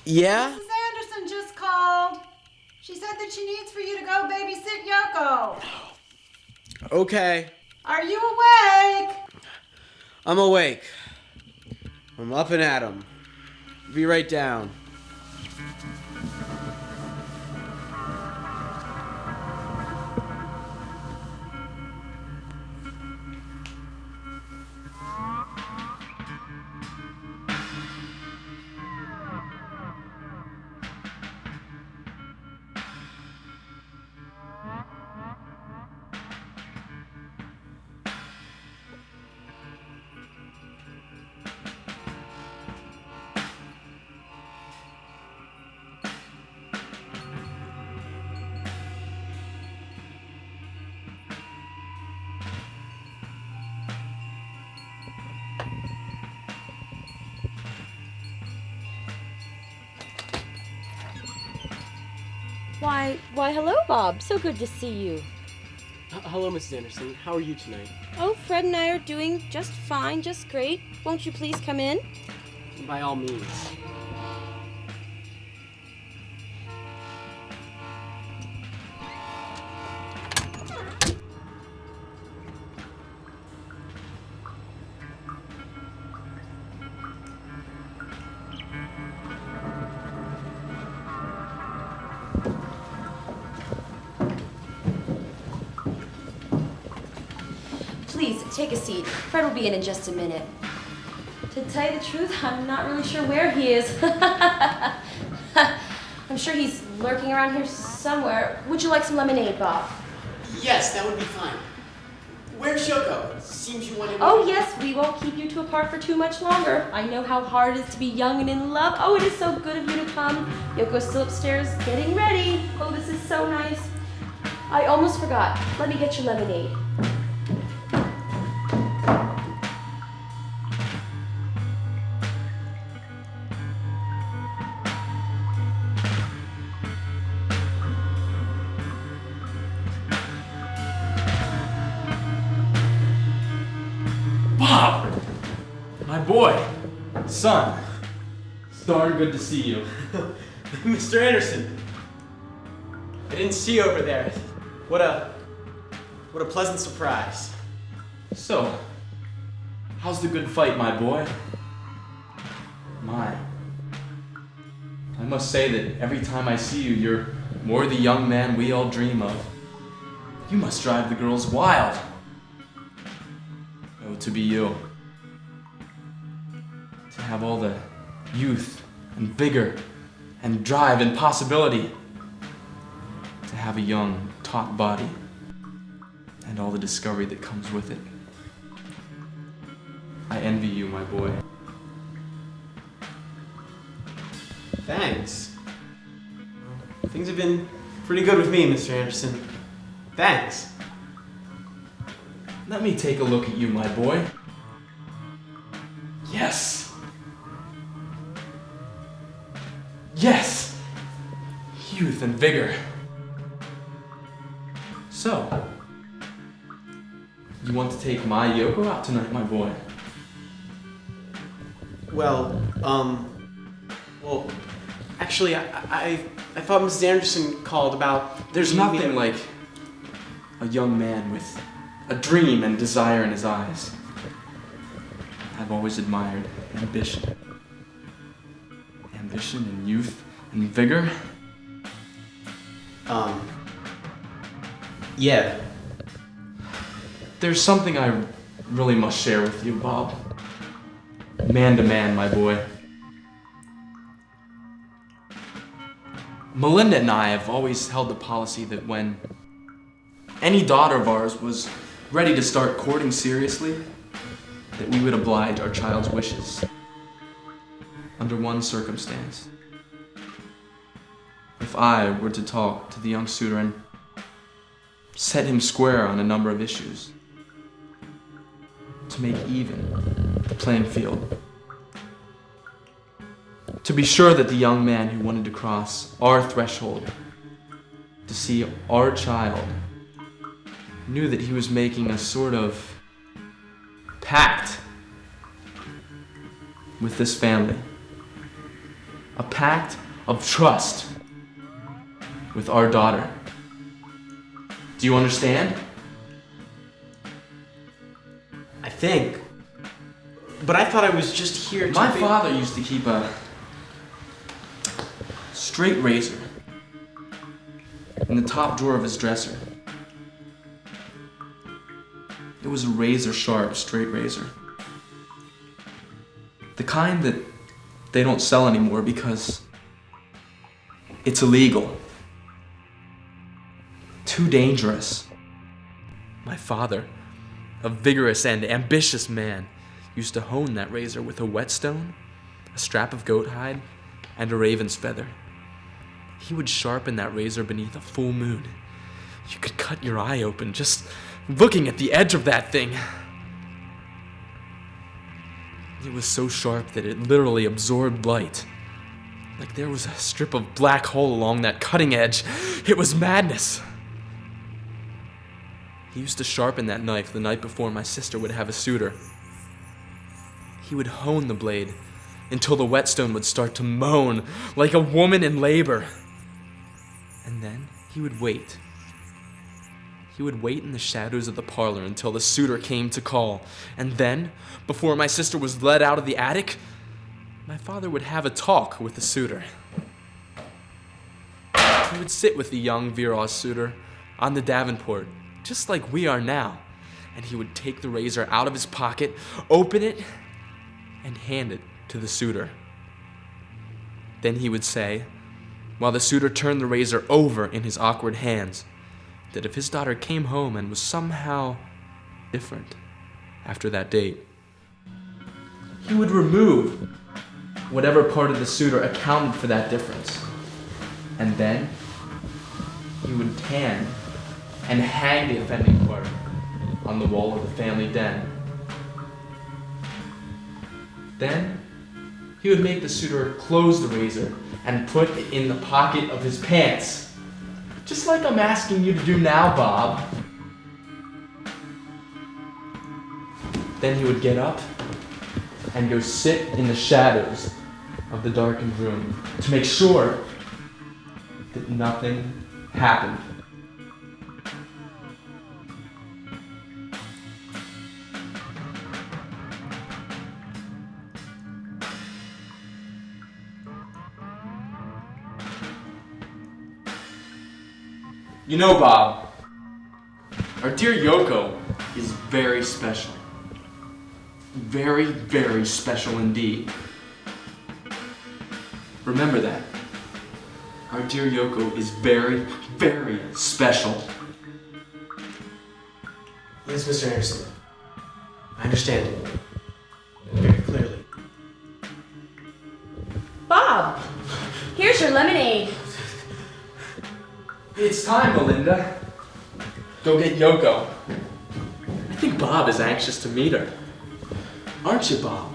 Yeah? Mrs. Anderson just called. She said that she needs for you to go babysit Yoko. Okay. Are you awake? I'm awake. I'm up and at 'em. Be right down. Why, hello, Bob. So good to see you. Hello, Mrs. Anderson. How are you tonight? Oh, Fred and I are doing just fine, just great. Won't you please come in? By all means. Please, take a seat. Fred will be in just a minute. To tell you the truth, I'm not really sure where he is. I'm sure he's lurking around here somewhere. Would you like some lemonade, Bob? Yes, that would be fine. Where's Yoko? Seems you wanted. Oh, yes, we won't keep you two apart for too much longer. I know how hard it is to be young and in love. Oh, it is so good of you to come. Yoko's still upstairs getting ready. Oh, this is so nice. I almost forgot. Let me get your lemonade. Bob! My boy! Son! It's darn good to see you. Mr. Anderson. I didn't see you over there. What a pleasant surprise. So, how's the good fight, my boy? My. I must say that every time I see you, you're more the young man we all dream of. You must drive the girls wild. Oh, to be you. To have all the youth and vigor and drive and possibility. To have a young, taut body and all the discovery that comes with it. I envy you, my boy. Thanks. Things have been pretty good with me, Mr. Anderson. Thanks. Let me take a look at you, my boy. Yes. Yes. Youth and vigor. So, you want to take my Yoko out tonight, my boy? Well, actually, I thought Mrs. Anderson called about... There's nothing like a young man with a dream and desire in his eyes. I've always admired ambition. Ambition and youth and vigor. Yeah. There's something I really must share with you, Bob. Man to man, my boy. Melinda and I have always held the policy that when any daughter of ours was ready to start courting seriously, that we would oblige our child's wishes. Under one circumstance. If I were to talk to the young suitor and set him square on a number of issues, to make even the playing field. To be sure that the young man who wanted to cross our threshold to see our child knew that he was making a sort of pact with this family A pact of trust with our daughter. Do you understand? I think. But I thought I was just here to... My father used to keep a straight razor in the top drawer of his dresser. It was a razor-sharp straight razor. The kind that they don't sell anymore because it's illegal. Too dangerous. My father, a vigorous and ambitious man, used to hone that razor with a whetstone, a strap of goat hide, and a raven's feather. He would sharpen that razor beneath a full moon. You could cut your eye open just looking at the edge of that thing. It was so sharp that it literally absorbed light. Like there was a strip of black hole along that cutting edge. It was madness. He used to sharpen that knife the night before my sister would have a suitor. He would hone the blade until the whetstone would start to moan like a woman in labor. And then he would wait. He would wait in the shadows of the parlor until the suitor came to call. And then, before my sister was led out of the attic, my father would have a talk with the suitor. He would sit with the young virile suitor on the davenport, just like we are now. And he would take the razor out of his pocket, open it, and hand it to the suitor. Then he would say, while the suitor turned the razor over in his awkward hands, that if his daughter came home and was somehow different after that date, he would remove whatever part of the suitor accounted for that difference. And then he would tan and hang the offending part on the wall of the family den. Then he would make the suitor close the razor and put it in the pocket of his pants. Just like I'm asking you to do now, Bob. Then he would get up and go sit in the shadows of the darkened room to make sure that nothing happened. You know, Bob, our dear Yoko is very special. Very, very special indeed. Remember that. Our dear Yoko is very, very special. Yes, Mr. Anderson. I understand. Very clearly. Bob, here's your lemonade. It's time, Melinda. Go get Yoko. I think Bob is anxious to meet her. Aren't you, Bob?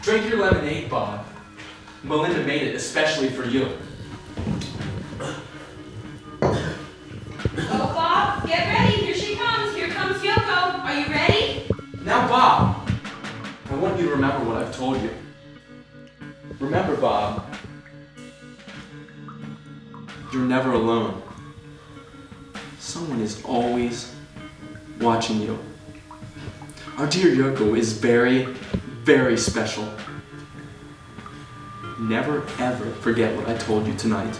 Drink your lemonade, Bob. Melinda made it especially for you. Oh, Bob, get ready. Here she comes. Here comes Yoko. Are you ready? Now, Bob, I want you to remember what I've told you. Remember, Bob, you're never alone. Someone is always watching you. Our dear Yoko is very, very special. Never, ever forget what I told you tonight.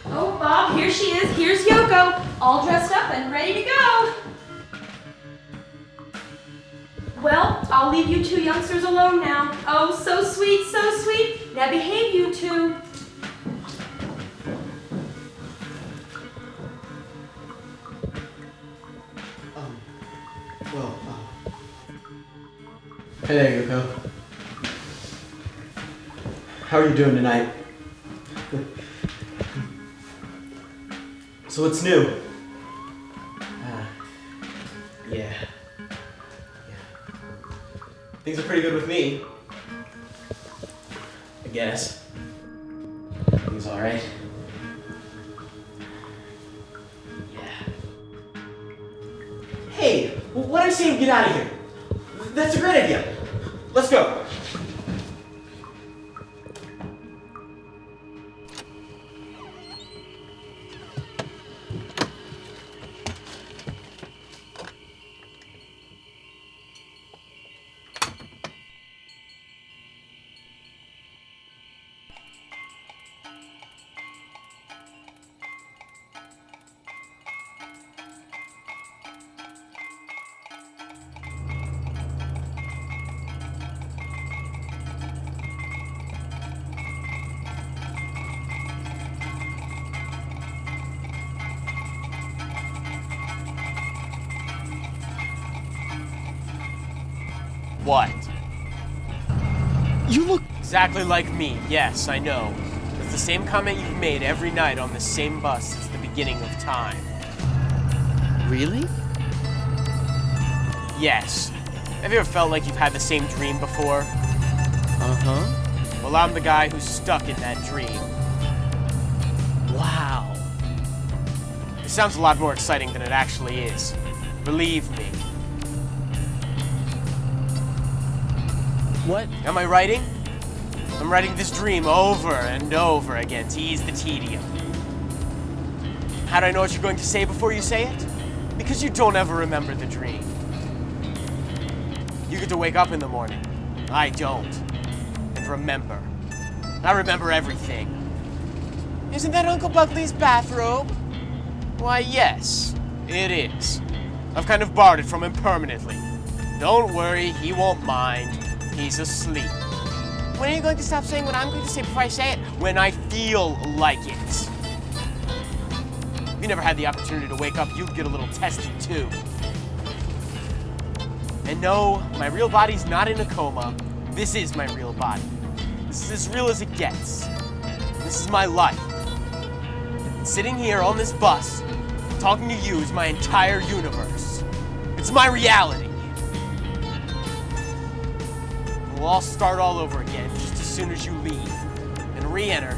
Oh, Bob, here she is. Here's Yoko, all dressed up and ready to go. Well, I'll leave you two youngsters alone now. Oh, so sweet, so sweet. Now behave, you two. Hey there, Yoko. How are you doing tonight? So what's new? Yeah. Things are pretty good with me. I guess. Things alright. Yeah. Hey, what I'm saying, get out of here. That's a great idea. Let's go. What? You look... Exactly like me, yes, I know. It's the same comment you've made every night on the same bus since the beginning of time. Really? Yes. Have you ever felt like you've had the same dream before? Uh-huh. Well, I'm the guy who's stuck in that dream. Wow. It sounds a lot more exciting than it actually is. Believe me. What? Am I writing? I'm writing this dream over and over again to ease the tedium. How do I know what you're going to say before you say it? Because you don't ever remember the dream. You get to wake up in the morning. I don't. And remember. I remember everything. Isn't that Uncle Buckley's bathrobe? Why, yes, it is. I've kind of borrowed it from him permanently. Don't worry, he won't mind. He's asleep. When are you going to stop saying what I'm going to say before I say it? When I feel like it. If you never had the opportunity to wake up, you'd get a little testy too. And no, my real body's not in a coma. This is my real body. This is as real as it gets. This is my life. Sitting here on this bus, talking to you is my entire universe. It's my reality. We'll all start all over again just as soon as you leave and re-enter,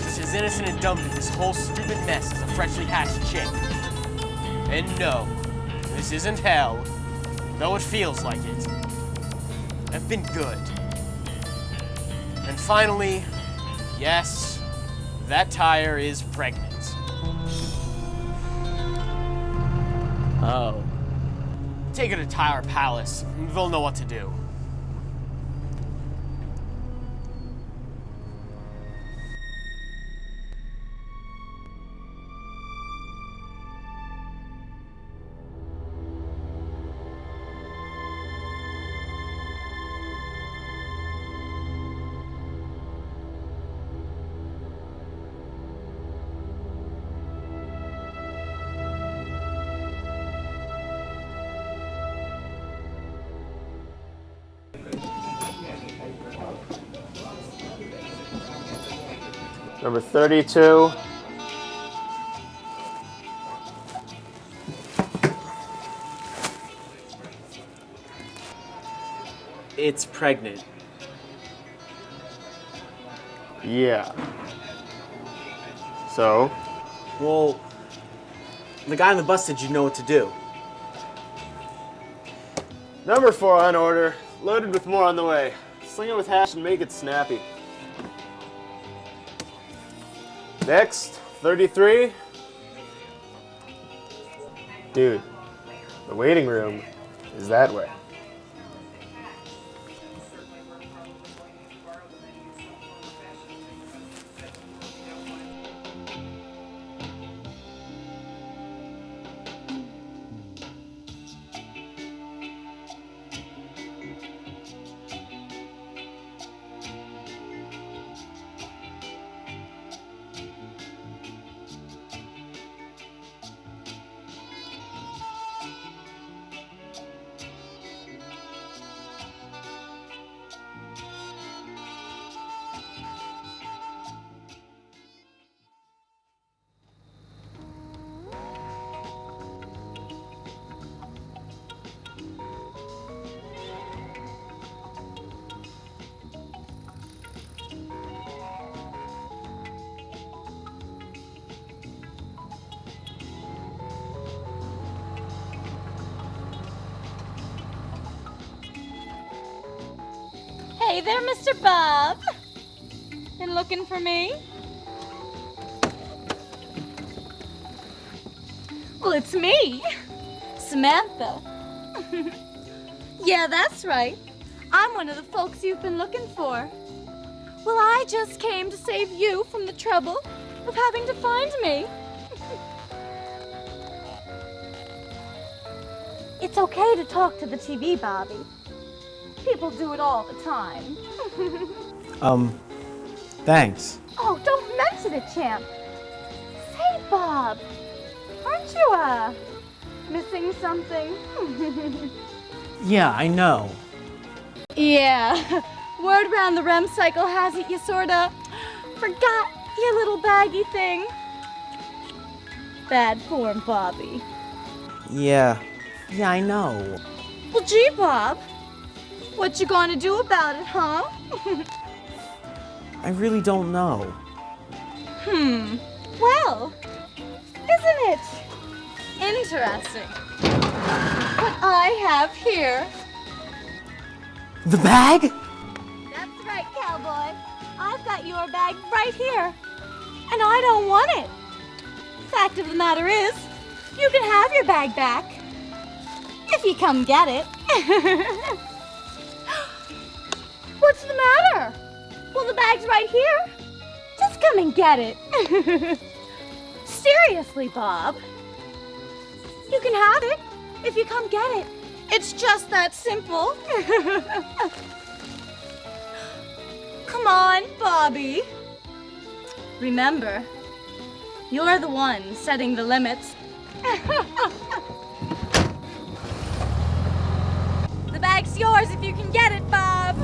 just as innocent and dumb as this whole stupid mess as a freshly hatched chick. And no, this isn't hell, though it feels like it. I've been good. And finally, yes, that tire is pregnant. Oh. Take her to Tire Palace. They'll know what to do. Number 32. It's pregnant. Yeah. So? Well, the guy on the bus said you'd know what to do. Number 4 on order. Loaded with more on the way. Sling it with hash and make it snappy. Next, 33. Dude, the waiting room is that way. Hey there, Mr. Bob. Been looking for me? Well, it's me, Samantha. Yeah, that's right. I'm one of the folks you've been looking for. Well, I just came to save you from the trouble of having to find me. It's okay to talk to the TV, Bobby. People do it all the time. Thanks. Oh, don't mention it, champ. Say, Bob, aren't you, missing something? Yeah, I know. Yeah. Word around the REM cycle has it you sorta forgot your little baggy thing. Bad form, Bobby. Yeah, I know. Well, gee, Bob. What you gonna do about it, huh? I really don't know. Well, isn't it interesting what I have here? The bag? That's right, cowboy. I've got your bag right here, and I don't want it. Fact of the matter is, you can have your bag back if you come get it. What's the matter? Well, the bag's right here. Just come and get it. Seriously, Bob. You can have it if you come get it. It's just that simple. Come on, Bobby. Remember, you're the one setting the limits. The bag's yours if you can get it, Bob.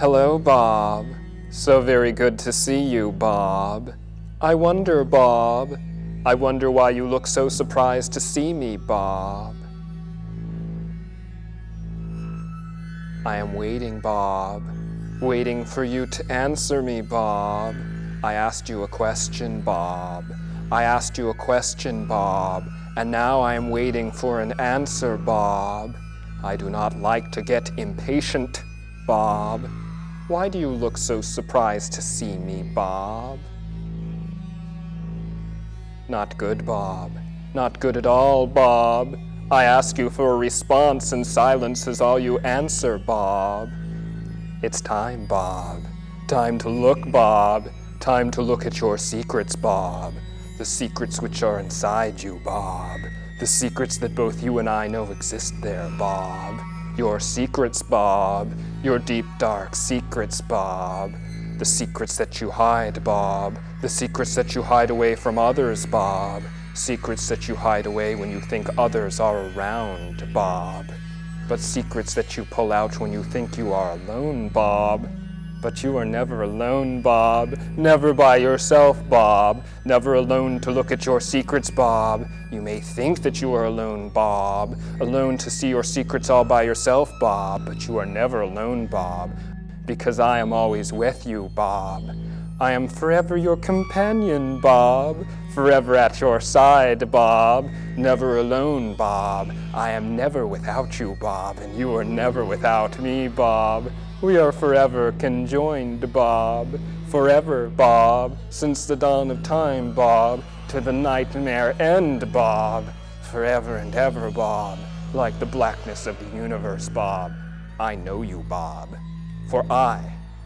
Hello, Bob. So very good to see you, Bob. I wonder, Bob. I wonder why you look so surprised to see me, Bob. I am waiting, Bob. Waiting for you to answer me, Bob. I asked you a question, Bob. I asked you a question, Bob. And now I am waiting for an answer, Bob. I do not like to get impatient, Bob. Why do you look so surprised to see me, Bob? Not good, Bob. Not good at all, Bob. I ask you for a response and silence is all you answer, Bob. It's time, Bob. Time to look, Bob. Time to look at your secrets, Bob. The secrets which are inside you, Bob. The secrets that both you and I know exist there, Bob. Your secrets, Bob. Your deep, dark secrets, Bob. The secrets that you hide, Bob. The secrets that you hide away from others, Bob. Secrets that you hide away when you think others are around, Bob. But secrets that you pull out when you think you are alone, Bob. But you are never alone, Bob. Never by yourself, Bob. Never alone to look at your secrets, Bob. You may think that you are alone, Bob. Alone to see your secrets all by yourself, Bob. But you are never alone, Bob. Because I am always with you, Bob. I am forever your companion, Bob. Forever at your side, Bob. Never alone, Bob. I am never without you, Bob. And you are never without me, Bob. We are forever conjoined, Bob. Forever, Bob. Since the dawn of time, Bob. To the nightmare end, Bob. Forever and ever, Bob. Like the blackness of the universe, Bob. I know you, Bob. For I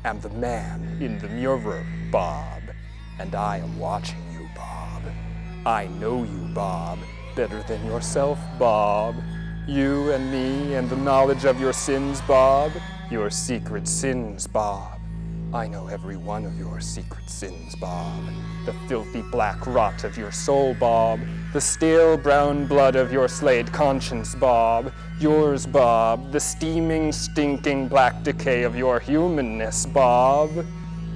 am the man in the mirror, Bob. And I am watching you, Bob. I know you, Bob, better than yourself, Bob. You and me and the knowledge of your sins, Bob. Your secret sins, Bob. I know every one of your secret sins, Bob. The filthy black rot of your soul, Bob. The stale brown blood of your slayed conscience, Bob. Yours, Bob. The steaming, stinking black decay of your humanness, Bob.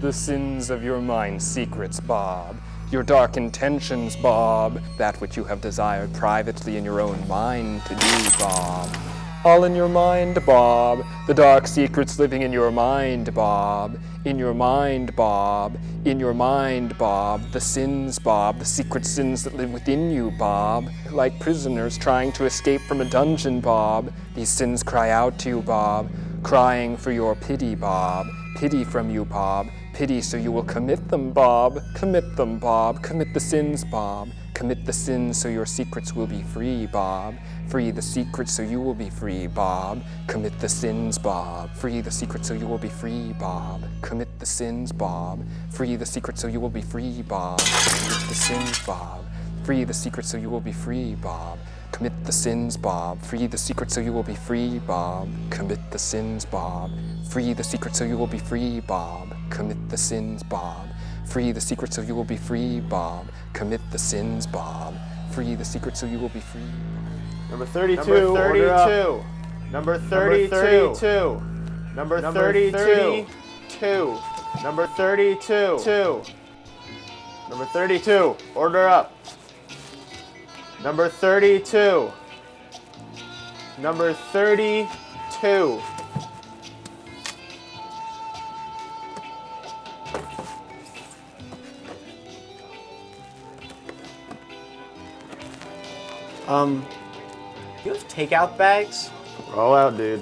The sins of your mind's secrets, Bob. Your dark intentions, Bob. That which you have desired privately in your own mind to do, Bob. All in your mind, Bob. The dark secrets living in your mind, Bob. In your mind, Bob. In your mind, Bob. The sins, Bob. The secret sins that live within you, Bob. Like prisoners trying to escape from a dungeon, Bob. These sins cry out to you, Bob. Crying for your pity, Bob. Pity from you, Bob. Pity so you will commit them, Bob. Commit them, Bob. Commit the sins, Bob. Commit the sins so your secrets will be free, Bob. Free the secrets so you will be free, Bob. Commit the sins, Bob. Free the secrets so you will be free, Bob. Commit the sins, Bob. Free the secrets so you will be free, Bob. Commit the sins, Bob. Free the secrets so you will be free, Bob. Commit the sins, Bob. Free the secrets so you will be free, Bob. Commit the sins, Bob. Free the secrets so you will be free, Bob. Commit the sins, Bob. Free the secrets so you will be free, Bob. Commit the sins, Bob. Free the secrets so you will be free. Number 32. Number 32. Number 32. Number 32. Number 32. Order up. Number 32. Number 32. You have takeout bags? Roll out, dude.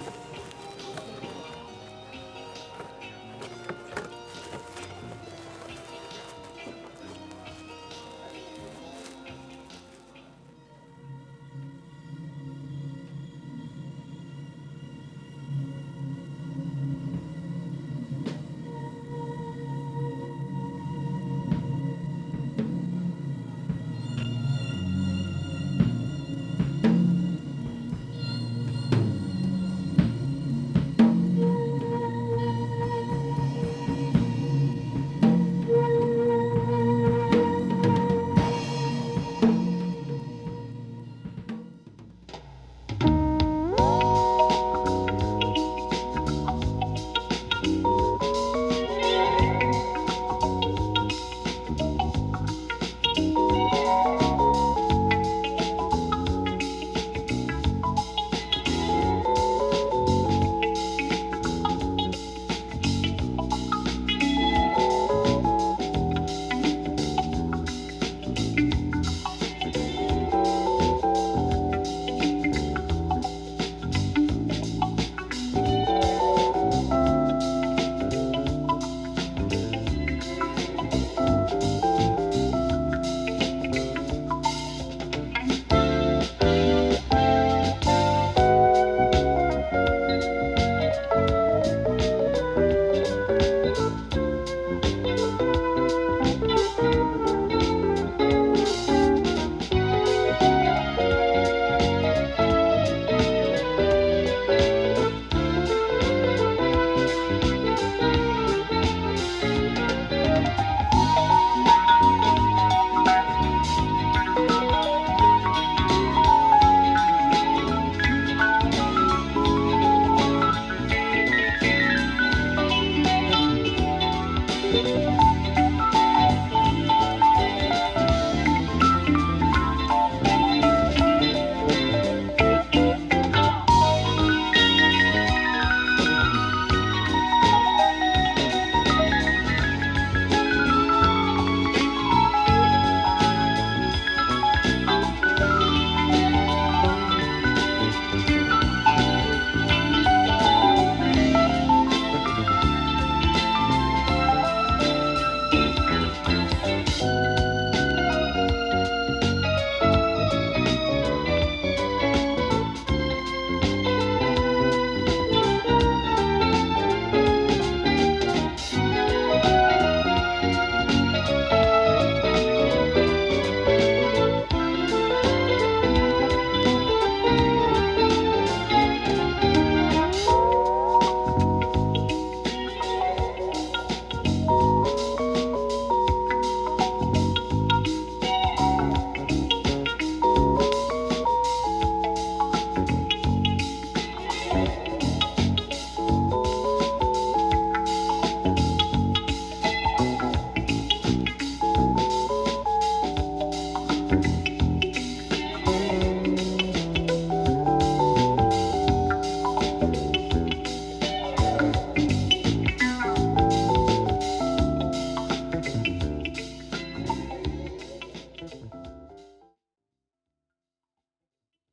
Bye.